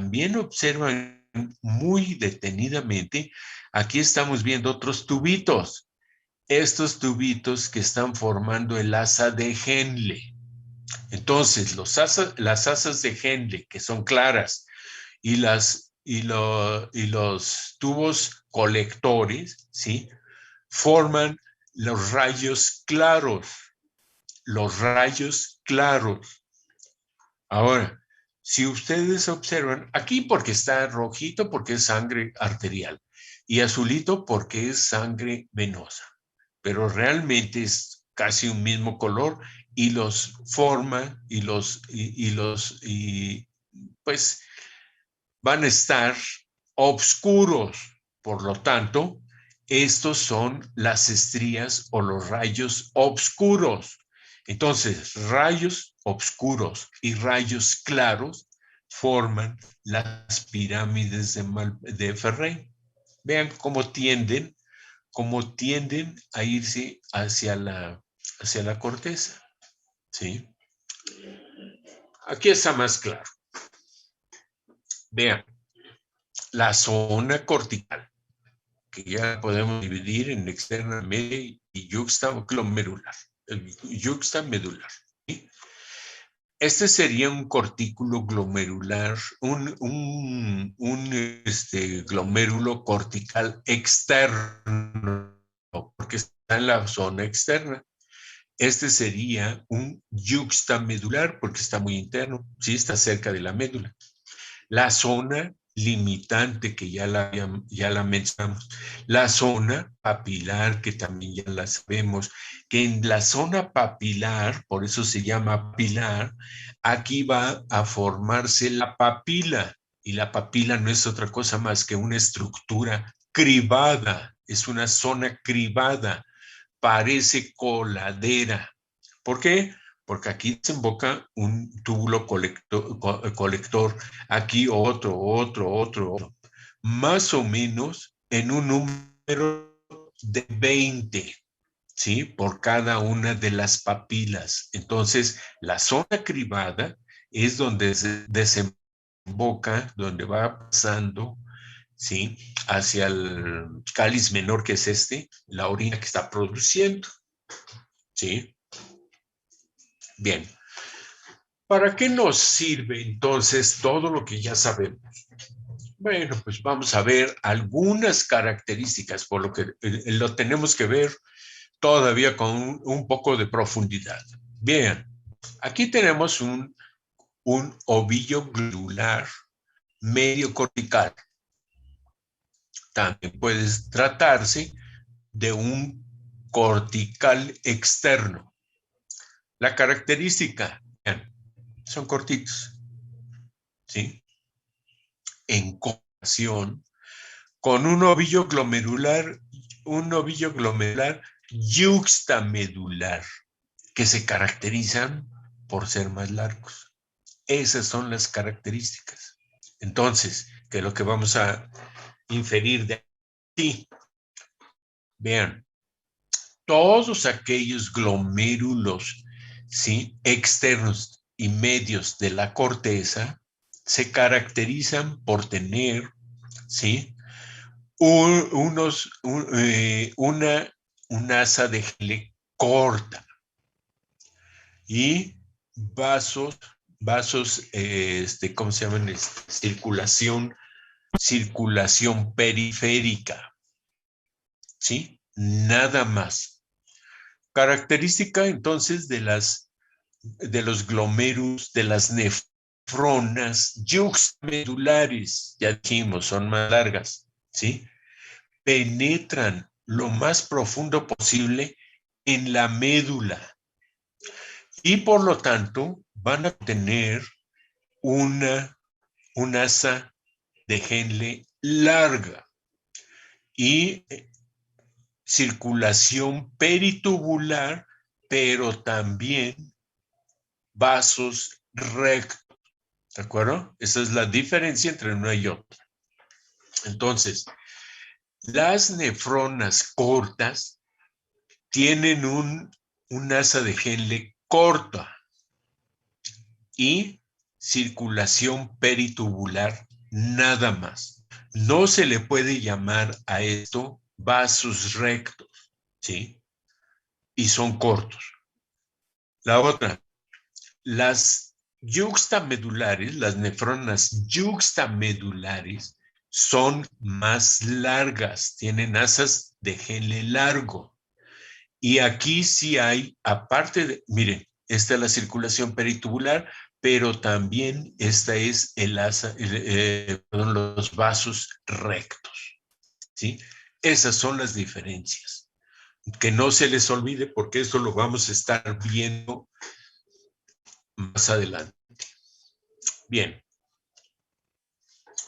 también observan muy detenidamente, aquí estamos viendo otros tubitos. Estos tubitos que están formando el asa de Henle. Entonces, las asas de Henle, que son claras, y los tubos colectores, ¿sí? Forman los rayos claros. Los rayos claros. Ahora, si ustedes observan, aquí porque está rojito porque es sangre arterial y azulito porque es sangre venosa, pero realmente es casi un mismo color y los forma y pues van a estar oscuros. Por lo tanto, estos son las estrías o los rayos oscuros. Entonces, rayos oscuros y rayos claros forman las pirámides de Ferrey. Vean cómo tienden a irse hacia la corteza. ¿Sí? Aquí está más claro. Vean, la zona cortical, que ya podemos dividir en externa, media y yuxtaglomerular, yuxtamedular. ¿Sí? Este sería un cortículo glomerular, glomérulo cortical externo, porque está en la zona externa. Este sería un yuxtamedular, porque está muy interno, sí, está cerca de la médula. La zona limitante, que ya la mencionamos, la zona papilar, que también ya la sabemos, que en la zona papilar, por eso se llama papilar, aquí va a formarse la papila, y la papila no es otra cosa más que una estructura cribada, es una zona cribada, parece coladera. ¿Por qué? Porque aquí desemboca un túbulo colector, aquí otro, más o menos en un número de 20, ¿sí? Por cada una de las papilas. Entonces, la zona cribada es donde se desemboca, donde va pasando, ¿sí? Hacia el cáliz menor, que es la orina que está produciendo, ¿sí? Bien. ¿Para qué nos sirve entonces todo lo que ya sabemos? Bueno, pues vamos a ver algunas características, por lo que lo tenemos que ver todavía con un poco de profundidad. Bien, aquí tenemos un ovillo glandular medio cortical. También puede tratarse de un cortical externo. La característica, vean, son cortitos, ¿sí? En comparación con un ovillo glomerular yuxtamedular, que se caracterizan por ser más largos. Esas son las características. Entonces, ¿qué es lo que vamos a inferir de aquí? Vean, todos aquellos glomérulos, ¿sí?, externos y medios de la corteza se caracterizan por tener, ¿sí?, una asa de Henle corta y vasos, ¿cómo se llaman? Circulación periférica, ¿sí? Nada más. Característica entonces de los glomérulos, de las nefronas yuxtamedulares, ya dijimos, son más largas, ¿sí? Penetran lo más profundo posible en la médula y por lo tanto van a tener un asa de Henle larga y circulación peritubular, pero también vasos rectos. ¿De acuerdo? Esa es la diferencia entre una y otra. Entonces, las nefronas cortas tienen un asa de Henle corta y circulación peritubular nada más. No se le puede llamar a esto vasos rectos, ¿sí? Y son cortos. La otra, las yuxtamedulares, las nefronas yuxtamedulares, son más largas, tienen asas de gele largo. Y aquí sí hay, aparte de, miren, esta es la circulación peritubular, pero también esta es el asa, los vasos rectos, ¿sí? Esas son las diferencias. Que no se les olvide porque esto lo vamos a estar viendo más adelante. Bien,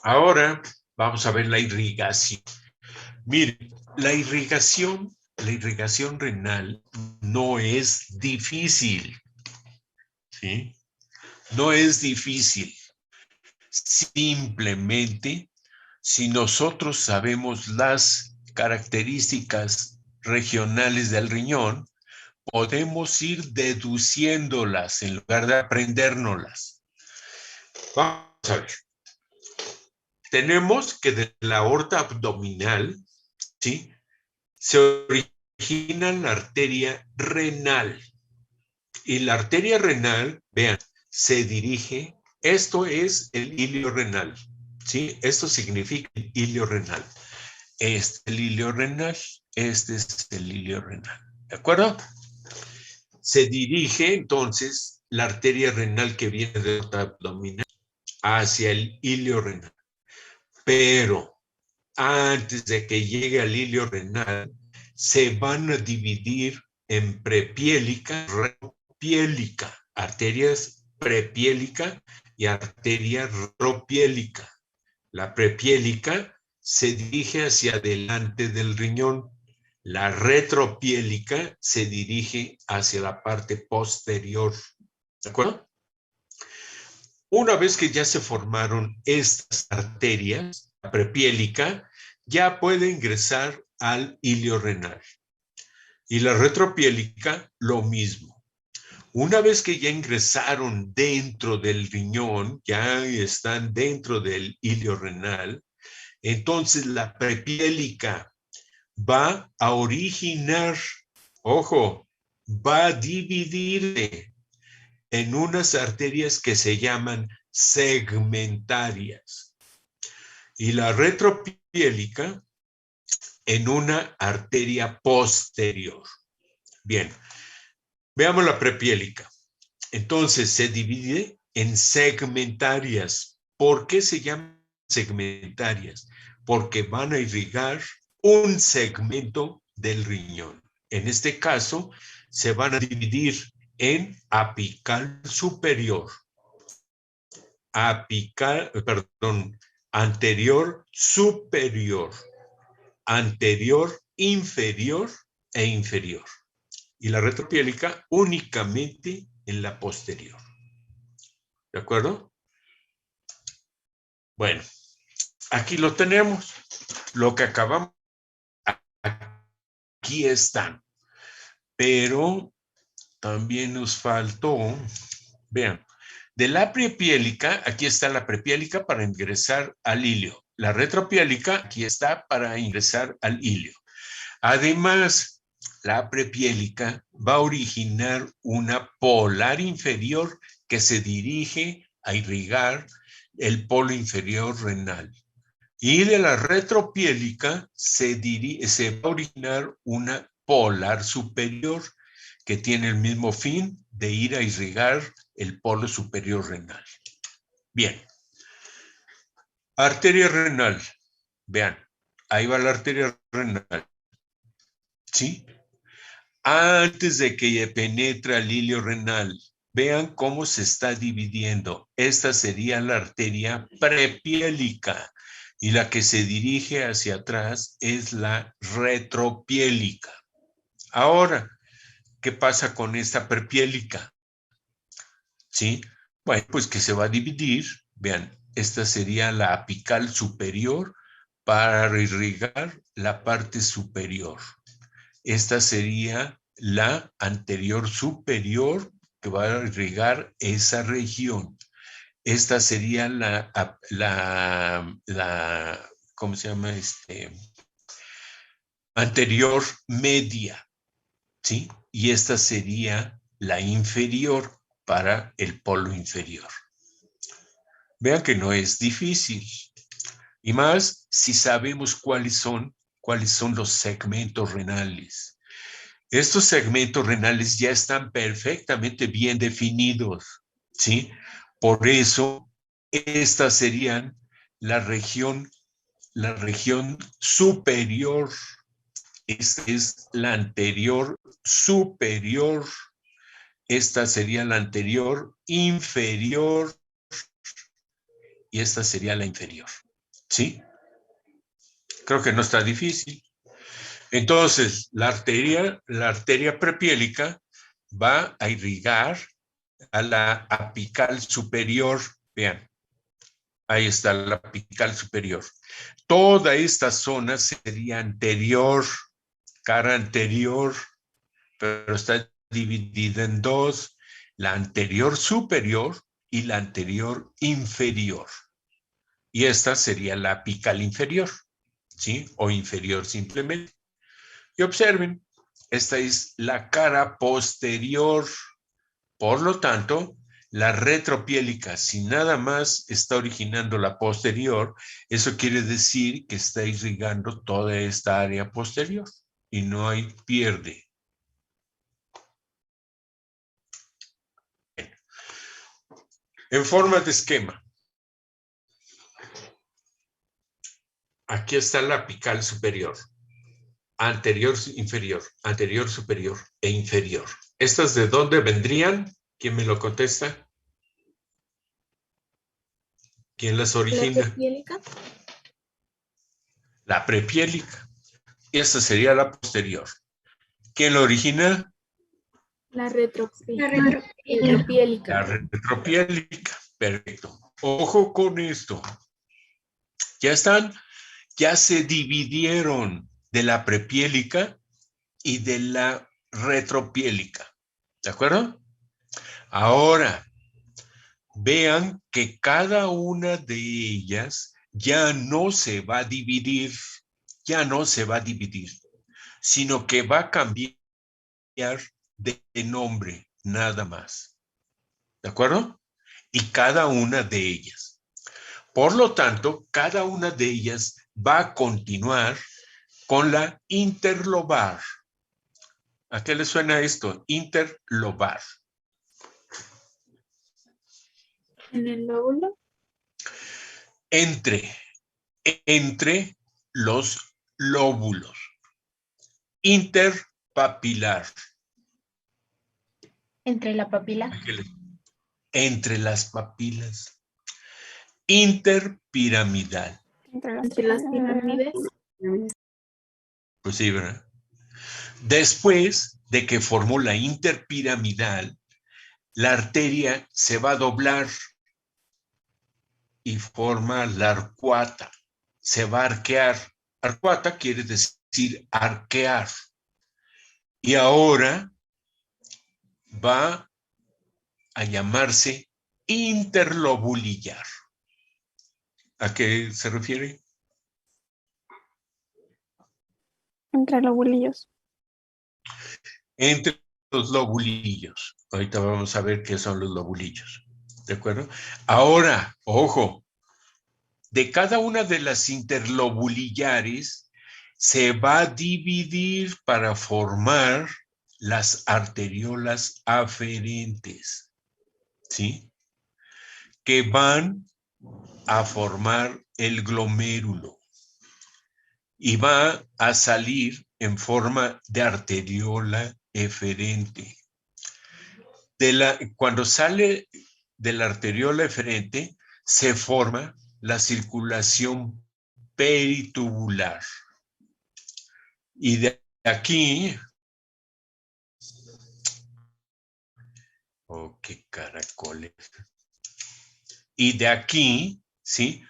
ahora vamos a ver la irrigación. Miren, la irrigación renal no es difícil, ¿sí? No es difícil. Simplemente, si nosotros sabemos las características regionales del riñón, podemos ir deduciéndolas en lugar de aprendérnoslas. Vamos a ver. Tenemos que de la aorta abdominal, ¿sí?, se origina la arteria renal. Y la arteria renal, vean, se dirige, esto es el ilio renal, ¿sí? Esto significa el ilio renal. Este es el ilio renal, este es el ilio renal, ¿de acuerdo? Se dirige entonces la arteria renal que viene de la abdominal hacia el ilio renal. Pero antes de que llegue al ilio renal, se van a dividir en prepiélica, retropiélica, arterias prepiélica y arteria retropiélica. La prepiélica se dirige hacia adelante del riñón. La retropiélica se dirige hacia la parte posterior. ¿De acuerdo? Una vez que ya se formaron estas arterias, la prepiélica ya puede ingresar al ilio renal. Y la retropiélica, lo mismo. Una vez que ya ingresaron dentro del riñón, ya están dentro del ilio renal, entonces la prepiélica va a originar, ojo, va a dividirse en unas arterias que se llaman segmentarias y la retropiélica en una arteria posterior. Bien, veamos la prepiélica. Entonces se divide en segmentarias. ¿Por qué se llaman segmentarias? Porque van a irrigar un segmento del riñón. En este caso, se van a dividir en apical superior, anterior superior, anterior inferior e inferior. Y la retropiélica únicamente en la posterior. ¿De acuerdo? Bueno, aquí lo tenemos. Lo que acabamos, aquí están. Pero también nos faltó, vean, de la prepiélica, aquí está la prepiélica para ingresar al ilio. La retropiélica, aquí está para ingresar al ilio. Además, la prepiélica va a originar una polar inferior que se dirige a irrigar el polo inferior renal. Y de la retropiélica se va a originar una polar superior que tiene el mismo fin de ir a irrigar el polo superior renal. Bien. Arteria renal. Vean, ahí va la arteria renal. ¿Sí? Antes de que penetre el ilio renal, vean cómo se está dividiendo. Esta sería la arteria prepiélica y la que se dirige hacia atrás es la retropiélica. Ahora, ¿qué pasa con esta prepiélica? ¿Sí? Bueno, pues que se va a dividir. Vean, esta sería la apical superior para irrigar la parte superior. Esta sería la anterior superior que va a irrigar esa región. Esta sería ¿cómo se llama? Anterior media, ¿sí? Y esta sería la inferior para el polo inferior. Vean que no es difícil. Y más si sabemos cuáles son los segmentos renales. Estos segmentos renales ya están perfectamente bien definidos, ¿sí? Por eso, estas serían la región superior. Esta es la anterior superior. Esta sería la anterior inferior. Y esta sería la inferior, ¿sí? Creo que no está difícil. Entonces, la arteria prepiélica va a irrigar a la apical superior. Vean, ahí está la apical superior. Toda esta zona sería anterior, cara anterior, pero está dividida en dos, la anterior superior y la anterior inferior. Y esta sería la apical inferior, ¿sí? O inferior simplemente. Y observen, esta es la cara posterior. Por lo tanto, la retropiélica, si nada más está originando la posterior, eso quiere decir que está irrigando toda esta área posterior y no hay pierde. En forma de esquema, aquí está la apical superior, anterior superior e inferior. ¿Estas de dónde vendrían? ¿Quién me lo contesta? ¿Quién las origina? La prepiélica. La prepiélica. Esta sería la posterior. ¿Quién lo origina? La retropiélica. La retropiélica. Perfecto. Ojo con esto. Ya se dividieron de la prepiélica y de la retropiélica. ¿De acuerdo? Ahora, vean que cada una de ellas ya no se va a dividir, sino que va a cambiar de nombre, nada más. ¿De acuerdo? Y cada una de ellas. Por lo tanto, cada una de ellas va a continuar con la interlobar. ¿A qué le suena esto? Interlobar. En el lóbulo. Entre los lóbulos. Interpapilar. Entre la papila. Entre las papilas. Interpiramidal. Entre las pirámides. Pues sí, ¿verdad? Después de que formó la interpiramidal, la arteria se va a doblar y forma la arcuata. Se va a arquear. Arcuata quiere decir arquear. Y ahora va a llamarse interlobulillar. ¿A qué se refiere? Entre los bolillos. Entre los lobulillos. Ahorita vamos a ver qué son los lobulillos. ¿De acuerdo? Ahora, ojo, de cada una de las interlobulillares se va a dividir para formar las arteriolas aferentes, ¿sí? Que van a formar el glomérulo y va a salir en forma de arteriola eferente. Cuando sale de la arteriola eferente, se forma la circulación peritubular. Y de aquí, oh, qué caracoles. Y de aquí, ¿sí?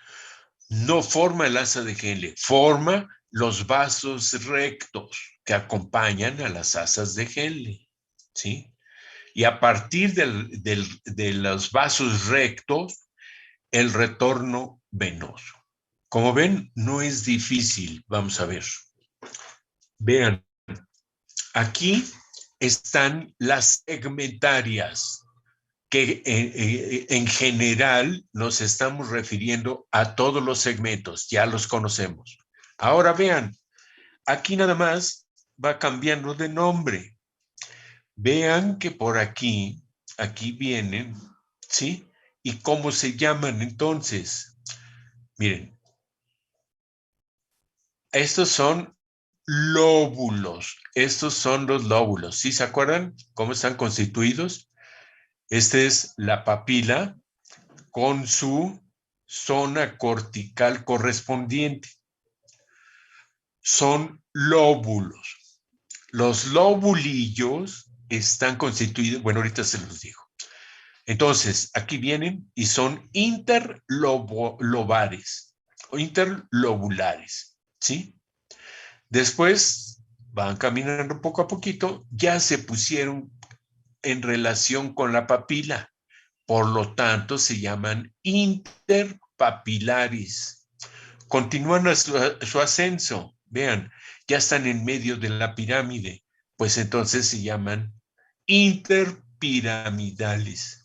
No forma el asa de Henle, forma los vasos rectos que acompañan a las asas de Henle, ¿sí? Y a partir de los vasos rectos el retorno venoso. Como ven, no es difícil. Vamos a ver. Vean, aquí están las segmentarias, que en general nos estamos refiriendo a todos los segmentos, ya los conocemos. Ahora vean, aquí nada más va cambiando de nombre. Vean que por aquí vienen, ¿sí? ¿Y cómo se llaman entonces? Miren, estos son lóbulos. Estos son los lóbulos. ¿Sí se acuerdan cómo están constituidos? Esta es la papila con su zona cortical correspondiente. Son lóbulos. Los lobulillos están constituidos, bueno, ahorita se los digo. Entonces, aquí vienen y son interlobulares o interlobulares, ¿sí? Después van caminando poco a poquito, ya se pusieron en relación con la papila, por lo tanto se llaman interpapilares. Continúan su ascenso, vean, ya están en medio de la pirámide, pues entonces se llaman interpiramidales.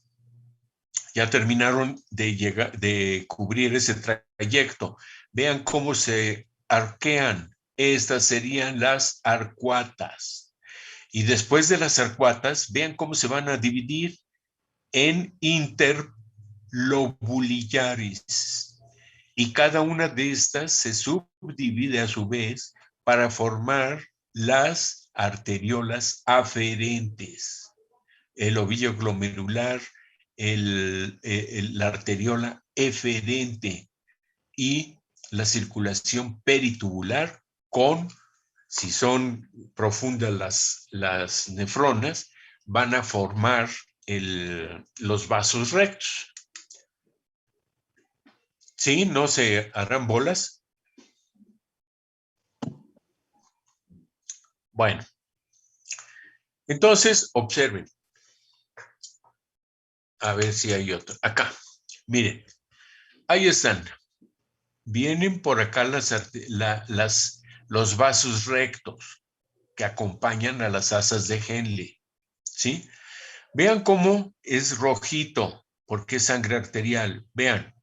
Ya terminaron de cubrir ese trayecto. Vean cómo se arquean. Estas serían las arcuatas. Y después de las arcuatas, vean cómo se van a dividir en interlobulillares. Y cada una de estas se subdivide a su vez para formar las arteriolas aferentes. El ovillo glomerular, la arteriola eferente y la circulación peritubular con, si son profundas las nefronas, van a formar los vasos rectos. ¿Sí? ¿No se harán bolas? Bueno, entonces observen. A ver si hay otro. Acá, miren, ahí están. Vienen por acá los vasos rectos que acompañan a las asas de Henle, ¿sí? Vean cómo es rojito, porque es sangre arterial, vean.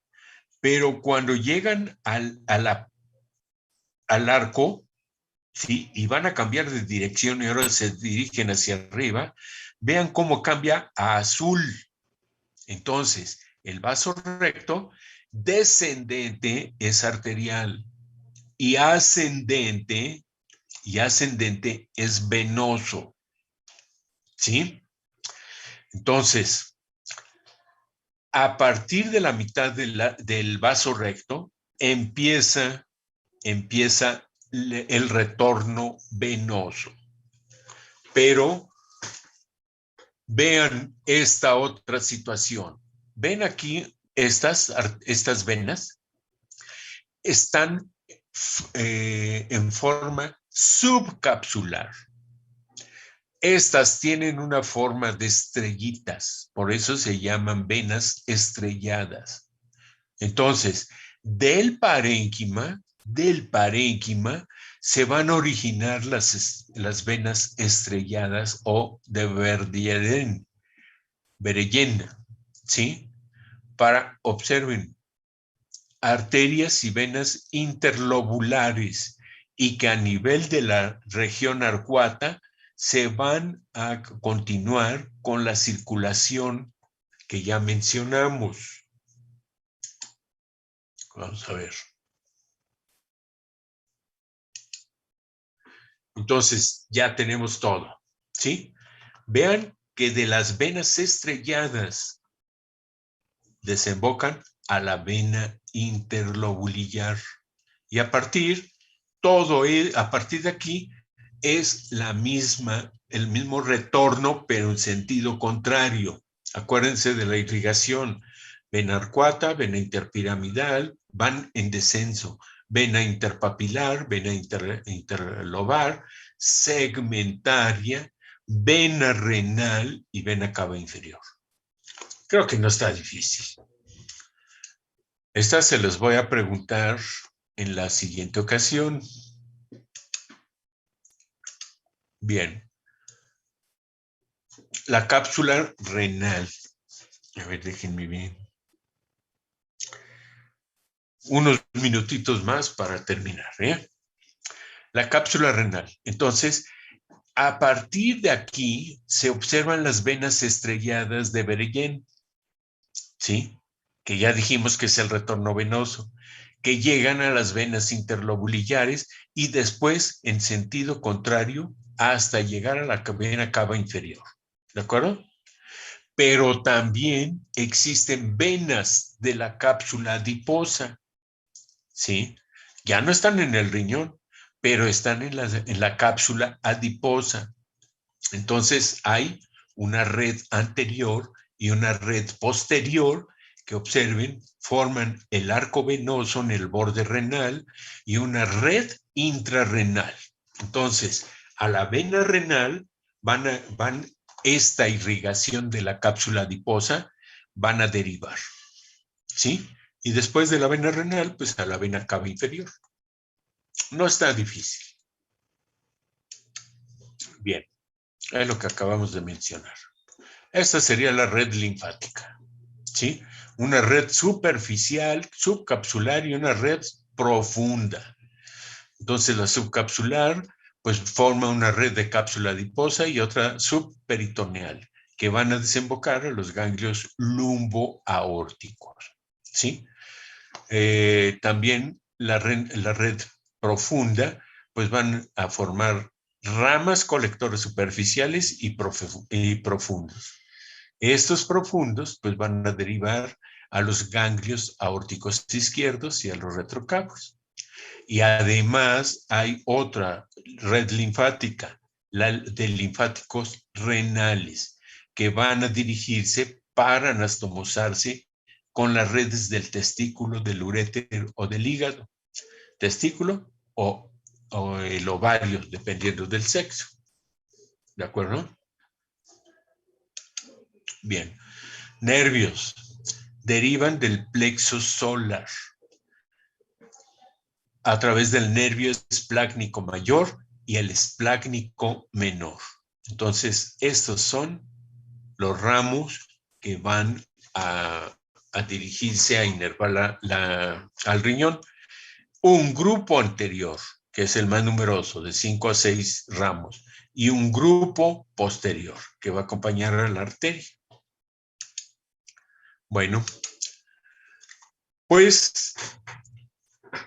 Pero cuando llegan al arco, ¿sí? Y van a cambiar de dirección y ahora se dirigen hacia arriba, vean cómo cambia a azul. Entonces, el vaso recto descendente es arterial y ascendente es venoso, ¿sí? Entonces, a partir de la mitad del vaso recto, empieza el retorno venoso. Pero vean esta otra situación. ¿Ven aquí estas venas? Están en forma subcapsular. Estas tienen una forma de estrellitas, por eso se llaman venas estrelladas. Entonces, del parénquima se van a originar las venas estrelladas o de Verdieren, ¿sí? Observen, arterias y venas interlobulares y que a nivel de la región arcuata se van a continuar con la circulación que ya mencionamos. Vamos a ver. Entonces, ya tenemos todo, ¿sí? Vean que de las venas estrelladas desembocan a la vena interlobulillar. Y a partir de aquí es el mismo retorno, pero en sentido contrario. Acuérdense de la irrigación. Vena arcuata, vena interpiramidal, van en descenso. Vena interpapilar, vena interlobar, segmentaria, vena renal y vena cava inferior. Creo que no está difícil. Estas se las voy a preguntar en la siguiente ocasión. Bien. La cápsula renal. A ver, déjenme bien. Unos minutitos más para terminar, ¿eh? La cápsula renal. Entonces, a partir de aquí se observan las venas estrelladas de Berellén, ¿sí? Que ya dijimos que es el retorno venoso, que llegan a las venas interlobulillares y después en sentido contrario hasta llegar a la vena cava inferior. ¿De acuerdo? Pero también existen venas de la cápsula adiposa, ¿sí? Ya no están en el riñón, pero están en la cápsula adiposa. Entonces hay una red anterior y una red posterior que observen, forman el arco venoso en el borde renal y una red intrarrenal. Entonces, a la vena renal van esta irrigación de la cápsula adiposa, van a derivar, ¿sí? Y después de la vena renal, pues a la vena cava inferior. No está difícil. Bien, es lo que acabamos de mencionar. Esta sería la red linfática, ¿sí? Una red superficial, subcapsular y una red profunda. Entonces la subcapsular pues forma una red de cápsula adiposa y otra subperitoneal que van a desembocar a los ganglios lumboaórticos, ¿sí? También la red profunda pues van a formar ramas colectores superficiales y profundos. Estos profundos pues van a derivar a los ganglios aórticos izquierdos y a los retrocavos. Y además hay otra red linfática, la de linfáticos renales, que van a dirigirse para anastomosarse con las redes del testículo, del uréter o del hígado. Testículo o el ovario, dependiendo del sexo. ¿De acuerdo? Bien. Nervios. Derivan del plexo solar a través del nervio esplácnico mayor y el esplácnico menor. Entonces, estos son los ramos que van a dirigirse a inervar al riñón. Un grupo anterior, que es el más numeroso, de 5 a 6 ramos, y un grupo posterior, que va a acompañar a la arteria. Bueno, pues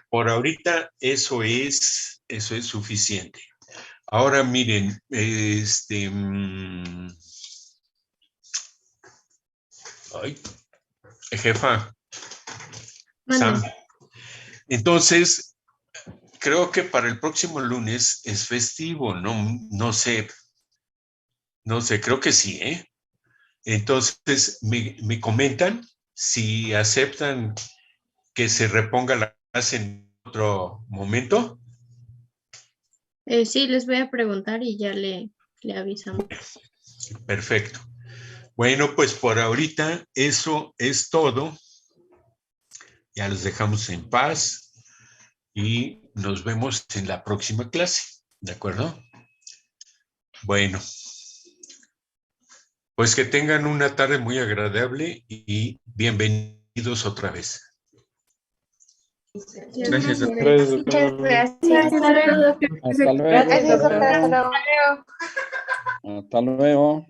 por ahorita eso es suficiente. Ahora miren, jefa, Sam. Entonces, creo que para el próximo lunes es festivo, no sé, creo que sí, ¿eh? Entonces, me comentan si aceptan que se reponga la clase en otro momento. Sí, les voy a preguntar y ya le avisamos. Perfecto. Bueno, pues por ahorita eso es todo. Ya los dejamos en paz y nos vemos en la próxima clase. ¿De acuerdo? Bueno. Pues que tengan una tarde muy agradable y bienvenidos otra vez. Gracias, doctor. Muchas gracias. Hasta luego. Hasta luego. Gracias, doctor. Hasta luego. Hasta luego.